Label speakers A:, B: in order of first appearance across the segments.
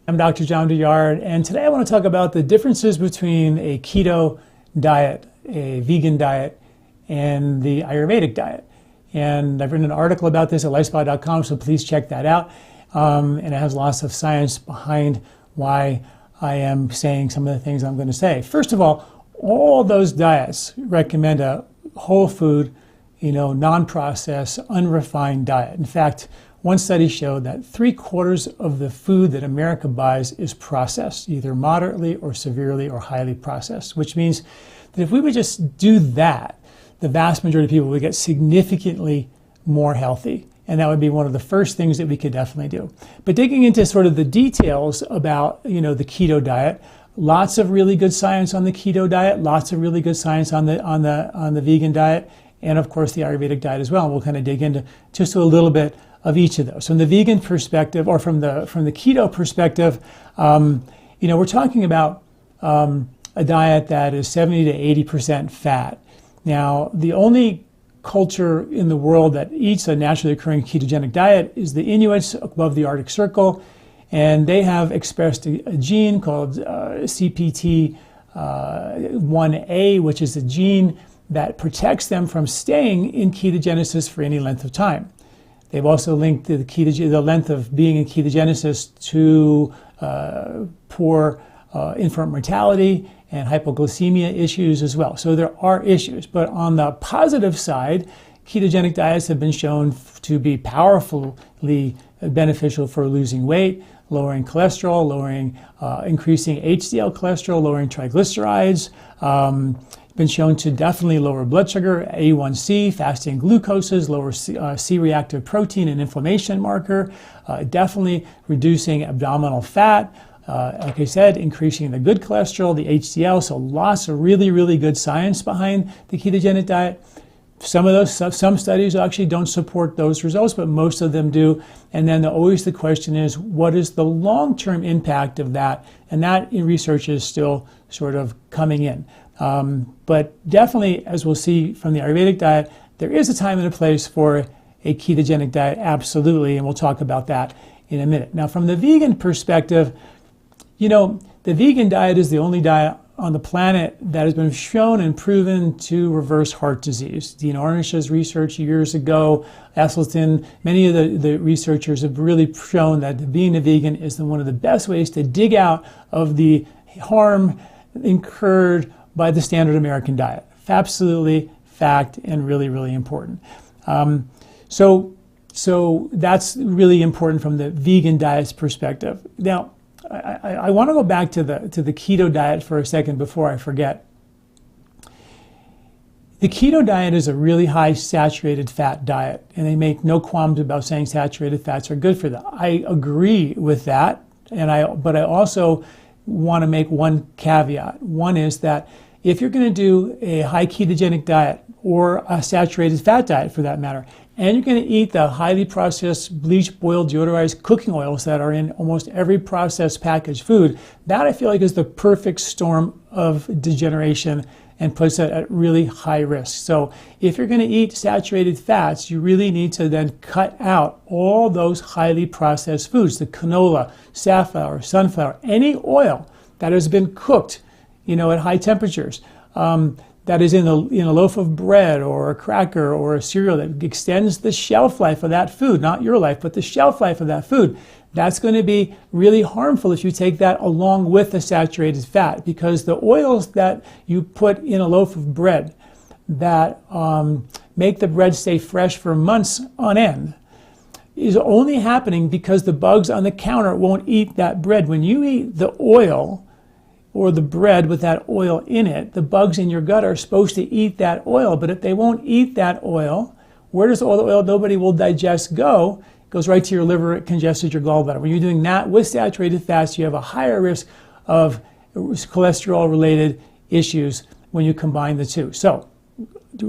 A: I'm Dr. John Douillard, and today I want to talk about the differences between a keto diet, a vegan diet, and the Ayurvedic diet. And I've written an article about this at LifeSpa.com, so please check that out. And it has lots of science behind why I am saying some of the things I'm going to say. First of all those diets recommend a whole food, non-processed, unrefined diet. In fact, one study showed that 3/4 of the food that America buys is processed, either moderately or severely or highly processed, which means that if we would just do that, the vast majority of people would get significantly more healthy. And that would be one of the first things that we could definitely do. But digging into sort of the details about, the keto diet, lots of really good science on the keto diet, lots of really good science on the vegan diet, and of course the Ayurvedic diet as well. And we'll kind of dig into just a little bit of each of those. From the vegan perspective, or from the keto perspective, we're talking about a diet that is 70 to 80% fat. Now, the only culture in the world that eats a naturally occurring ketogenic diet is the Inuits above the Arctic Circle, and they have expressed a gene called CPT1A, which is a gene that protects them from staying in ketogenesis for any length of time. They've also linked the length of being in ketogenesis to poor infant mortality and hypoglycemia issues as well. So there are issues. But on the positive side, ketogenic diets have been shown to be powerfully beneficial for losing weight, lowering cholesterol, increasing HDL cholesterol, lowering triglycerides, been shown to definitely lower blood sugar, A1C, fasting glucoses, lower C-reactive protein, an inflammation marker, definitely reducing abdominal fat, like I said, increasing the good cholesterol, the HDL, so lots of really, really good science behind the ketogenic diet. Some studies actually don't support those results, but most of them do. And then always the question is, what is the long-term impact of that? And that in research is still sort of coming in. But definitely, as we'll see from the Ayurvedic diet, there is a time and a place for a ketogenic diet, absolutely, and we'll talk about that in a minute. Now, from the vegan perspective, the vegan diet is the only diet on the planet that has been shown and proven to reverse heart disease. Dean Ornish's research years ago, Esselstyn, many of the researchers have really shown that being a vegan is one of the best ways to dig out of the harm incurred by the standard American diet. Absolutely fact and really, really important. So that's really important from the vegan diet's perspective. Now, I want to go back to the keto diet for a second before I forget. The keto diet is a really high saturated fat diet, and they make no qualms about saying saturated fats are good for them. I agree with that, but I also want to make one caveat. One is that if you're going to do a high ketogenic diet or a saturated fat diet for that matter, and you're going to eat the highly processed, bleached, boiled, deodorized cooking oils that are in almost every processed packaged food, that I feel like is the perfect storm of degeneration and puts it at really high risk. So if you're going to eat saturated fats, you really need to then cut out all those highly processed foods, the canola, safflower, sunflower, any oil that has been cooked, at high temperatures, that is in a loaf of bread or a cracker or a cereal that extends the shelf life of that food, not your life, but the shelf life of that food. That's going to be really harmful if you take that along with the saturated fat, because the oils that you put in a loaf of bread that make the bread stay fresh for months on end is only happening because the bugs on the counter won't eat that bread. When you eat the oil or the bread with that oil in it, the bugs in your gut are supposed to eat that oil. But if they won't eat that oil, where does all the oil nobody will digest go? It goes right to your liver, it congests your gallbladder. When you're doing that with saturated fats, you have a higher risk of cholesterol-related issues when you combine the two. So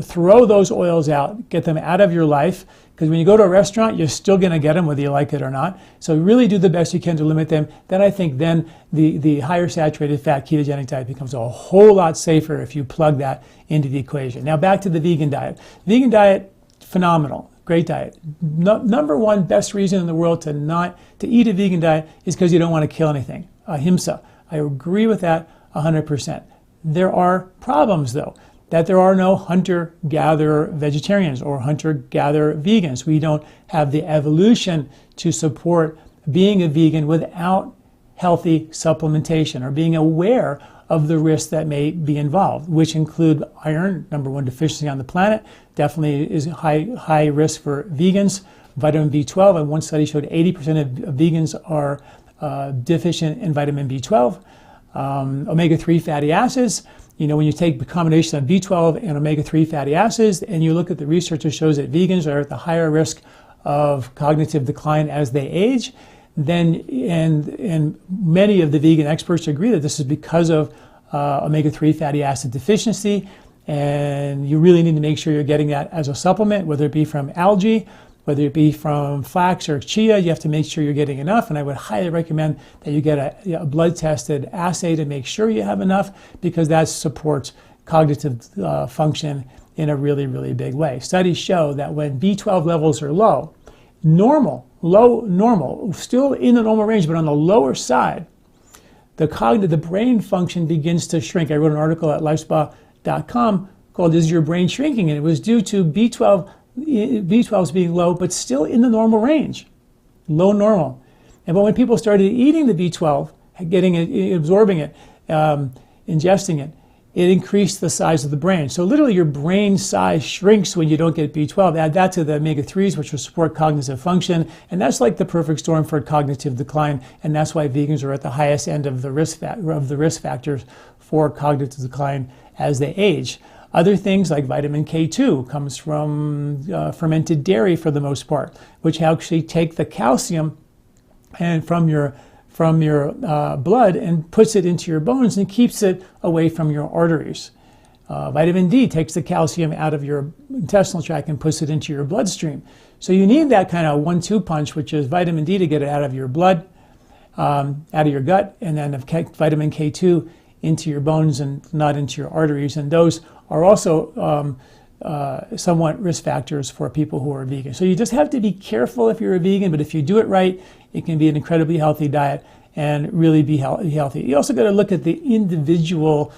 A: throw those oils out, get them out of your life, because when you go to a restaurant, you're still going to get them whether you like it or not. So really do the best you can to limit them. Then I think the higher saturated fat ketogenic diet becomes a whole lot safer if you plug that into the equation. Now back to the vegan diet. Vegan diet, phenomenal. great diet. Number one best reason in the world to eat a vegan diet is because you don't want to kill anything. Ahimsa. I agree with that 100%. There are problems though, that there are no hunter-gatherer vegetarians or hunter-gatherer vegans. We don't have the evolution to support being a vegan without healthy supplementation or being aware of the risks that may be involved, which include iron, number one deficiency on the planet, definitely is high risk for vegans. Vitamin B12, and one study showed 80% of vegans are deficient in vitamin B12. Omega-3 fatty acids, when you take the combination of B12 and omega-3 fatty acids and you look at the research that shows that vegans are at the higher risk of cognitive decline as they age, then and many of the vegan experts agree that this is because of omega-3 fatty acid deficiency, and you really need to make sure you're getting that as a supplement, whether it be from algae, whether it be from flax or chia. You have to make sure you're getting enough, and I would highly recommend that you get a blood-tested assay to make sure you have enough, because that supports cognitive function in a really, really big way. Studies show that when B12 levels are low, normal, still in the normal range, but on the lower side, the brain function begins to shrink. I wrote an article at LifeSpa.com called "Is Your Brain Shrinking?" and it was due to B12s being low, but still in the normal range, low normal. But when people started eating the B12, absorbing it, ingesting it, it increased the size of the brain. So literally your brain size shrinks when you don't get B12. Add that to the omega-3s, which will support cognitive function, and that's like the perfect storm for cognitive decline, and that's why vegans are at the highest end of the risk factors for cognitive decline as they age. Other things like vitamin K2 comes from fermented dairy for the most part, which actually take the calcium and from your blood and puts it into your bones and keeps it away from your arteries. Vitamin D takes the calcium out of your intestinal tract and puts it into your bloodstream. So you need that kind of 1-2 punch, which is vitamin D to get it out of your blood, out of your gut, and then vitamin K2 into your bones and not into your arteries. And those are also somewhat risk factors for people who are vegan. So you just have to be careful if you're a vegan, but if you do it right, it can be an incredibly healthy diet and really be healthy. You also got to look at the individual,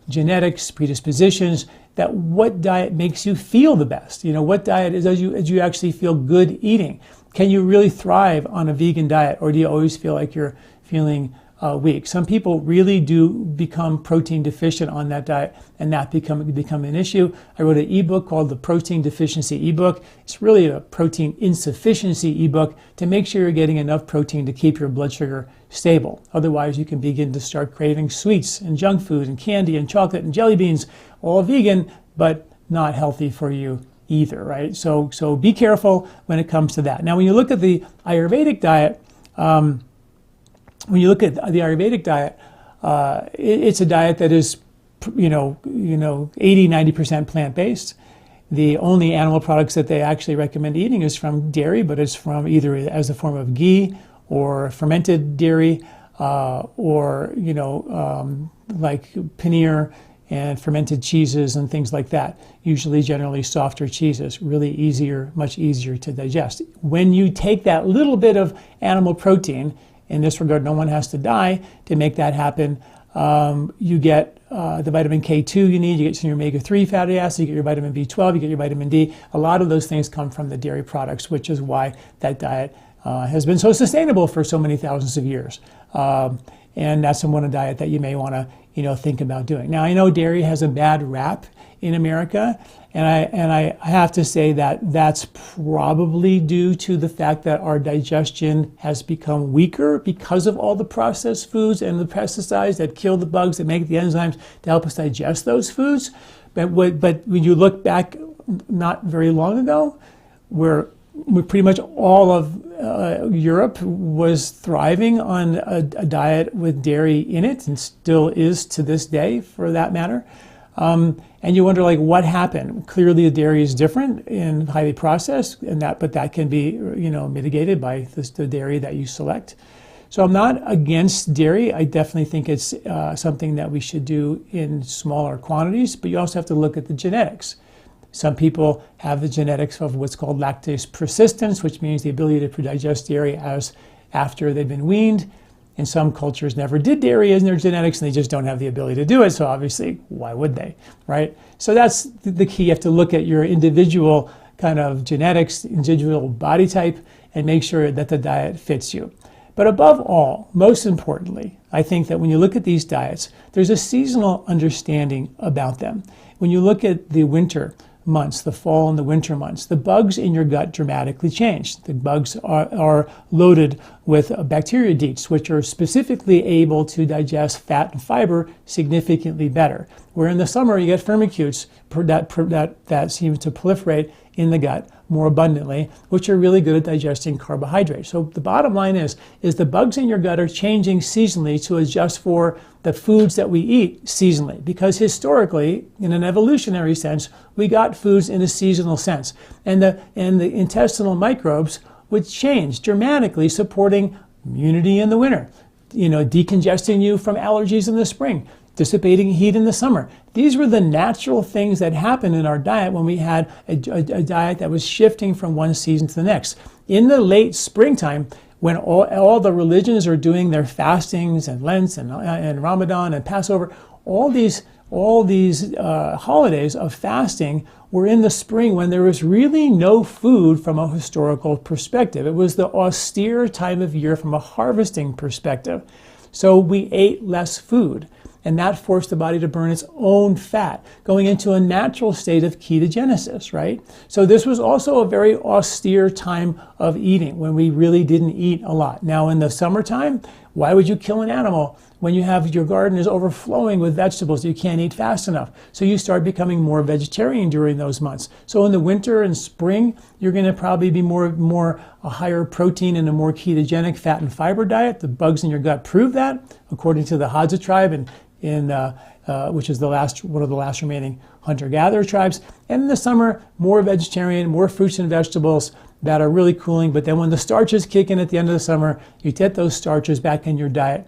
A: genetics, predispositions, that what diet makes you feel the best. What diet is as you actually feel good eating. Can you really thrive on a vegan diet, or do you always feel like you're feeling weak? Some people really do become protein deficient on that diet, and that become an issue. I wrote an ebook called the Protein Deficiency ebook. It's really a protein insufficiency ebook to make sure you're getting enough protein to keep your blood sugar stable. Otherwise, you can begin to start craving sweets and junk food and candy and chocolate and jelly beans, all vegan, but not healthy for you either, right? So be careful when it comes to that. Now, when you look at the Ayurvedic diet, it's a diet that is, 80-90% plant-based. The only animal products that they actually recommend eating is from dairy, but it's from either as a form of ghee or fermented dairy, or like paneer and fermented cheeses and things like that. Usually, generally softer cheeses, much easier to digest. When you take that little bit of animal protein, in this regard, no one has to die to make that happen. You get the vitamin K2 you need, you get some of your omega-3 fatty acids, you get your vitamin B12, you get your vitamin D. A lot of those things come from the dairy products, which is why that diet has been so sustainable for so many thousands of years. And that's one diet that you may want to think about doing. Now, I know dairy has a bad rap in America, and I have to say that that's probably due to the fact that our digestion has become weaker because of all the processed foods and the pesticides that kill the bugs that make the enzymes to help us digest those foods. But when you look back not very long ago, where pretty much all of Europe was thriving on a diet with dairy in it, and still is to this day, for that matter. And you wonder, what happened? Clearly, the dairy is different and highly processed, but that can be, mitigated by the dairy that you select. So I'm not against dairy. I definitely think it's something that we should do in smaller quantities, but you also have to look at the genetics. Some people have the genetics of what's called lactase persistence, which means the ability to digest dairy as after they've been weaned. And some cultures never did dairy in their genetics, and they just don't have the ability to do it. So obviously, why would they, right? So that's the key. You have to look at your individual kind of genetics, individual body type, and make sure that the diet fits you. But above all, most importantly, I think that when you look at these diets, there's a seasonal understanding about them. When you look at the winter months, the fall and the winter months, the bugs in your gut dramatically change. The bugs are loaded with bacteroidetes, which are specifically able to digest fat and fiber significantly better. Where in the summer you get firmicutes that seem to proliferate in the gut more abundantly, which are really good at digesting carbohydrates. So the bottom line is the bugs in your gut are changing seasonally to adjust for the foods that we eat seasonally. Because historically, in an evolutionary sense, we got foods in a seasonal sense. And the intestinal microbes would change dramatically, supporting immunity in the winter, decongesting you from allergies in the spring, dissipating heat in the summer. These were the natural things that happened in our diet when we had a diet that was shifting from one season to the next. In the late springtime, when all the religions are doing their fastings and Lents and Ramadan and Passover, all these holidays of fasting were in the spring when there was really no food from a historical perspective. It was the austere time of year from a harvesting perspective. So we ate less food, and that forced the body to burn its own fat, going into a natural state of ketogenesis, right? So this was also a very austere time of eating when we really didn't eat a lot. Now in the summertime, why would you kill an animal when your garden is overflowing with vegetables that you can't eat fast enough? So you start becoming more vegetarian during those months. So in the winter and spring, you're going to probably be a higher protein and a more ketogenic fat and fiber diet. The bugs in your gut prove that, according to the Hadza tribe, which is one of the last remaining hunter-gatherer tribes. And in the summer, more vegetarian, more fruits and vegetables that are really cooling. But then when the starches kick in at the end of the summer, you get those starches back in your diet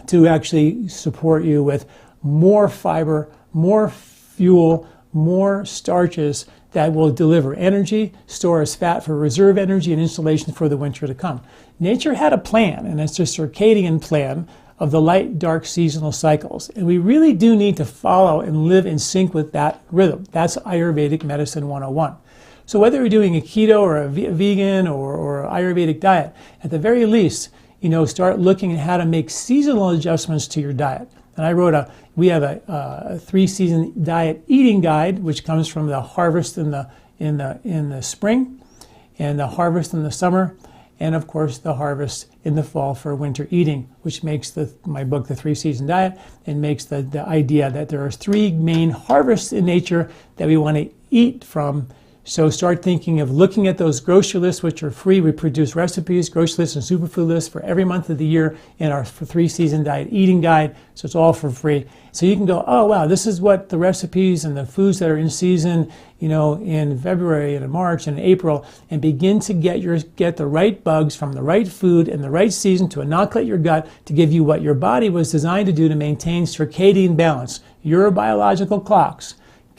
A: to actually support you with more fiber, more fuel, more starches that will deliver energy, store as fat for reserve energy and insulation for the winter to come. Nature had a plan, and it's a circadian plan of the light-dark seasonal cycles. And we really do need to follow and live in sync with that rhythm. That's Ayurvedic Medicine 101. So whether you're doing a keto or a vegan or Ayurvedic diet, at the very least, start looking at how to make seasonal adjustments to your diet. And we have a 3-season diet eating guide, which comes from the harvest in the spring, and the harvest in the summer, and of course the harvest in the fall for winter eating, which makes my book The 3-Season Diet, and makes the idea that there are 3 main harvests in nature that we want to eat from. So start thinking of looking at those grocery lists, which are free. We produce recipes, grocery lists, and superfood lists for every month of the year in our 3-Season Diet Eating Guide. So it's all for free. So you can go, oh, wow, this is what the recipes and the foods that are in season, in February and in March and in April, and begin to get the right bugs from the right food in the right season to inoculate your gut to give you what your body was designed to do to maintain circadian balance, your biological clocks,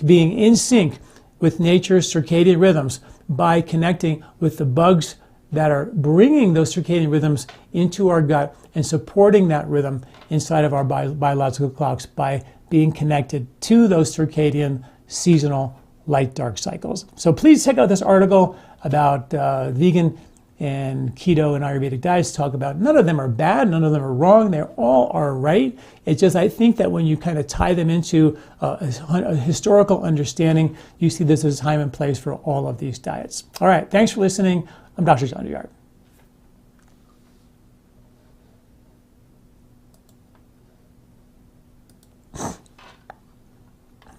A: being in sync with nature's circadian rhythms by connecting with the bugs that are bringing those circadian rhythms into our gut and supporting that rhythm inside of our biological clocks by being connected to those circadian seasonal light-dark cycles. So please check out this article about vegan and keto and Ayurvedic diets. Talk about none of them are bad, none of them are wrong, they all are right. It's just I think that when you kind of tie them into a historical understanding, you see this as time and place for all of these diets. All right, thanks for listening. I'm Dr. John Douillard.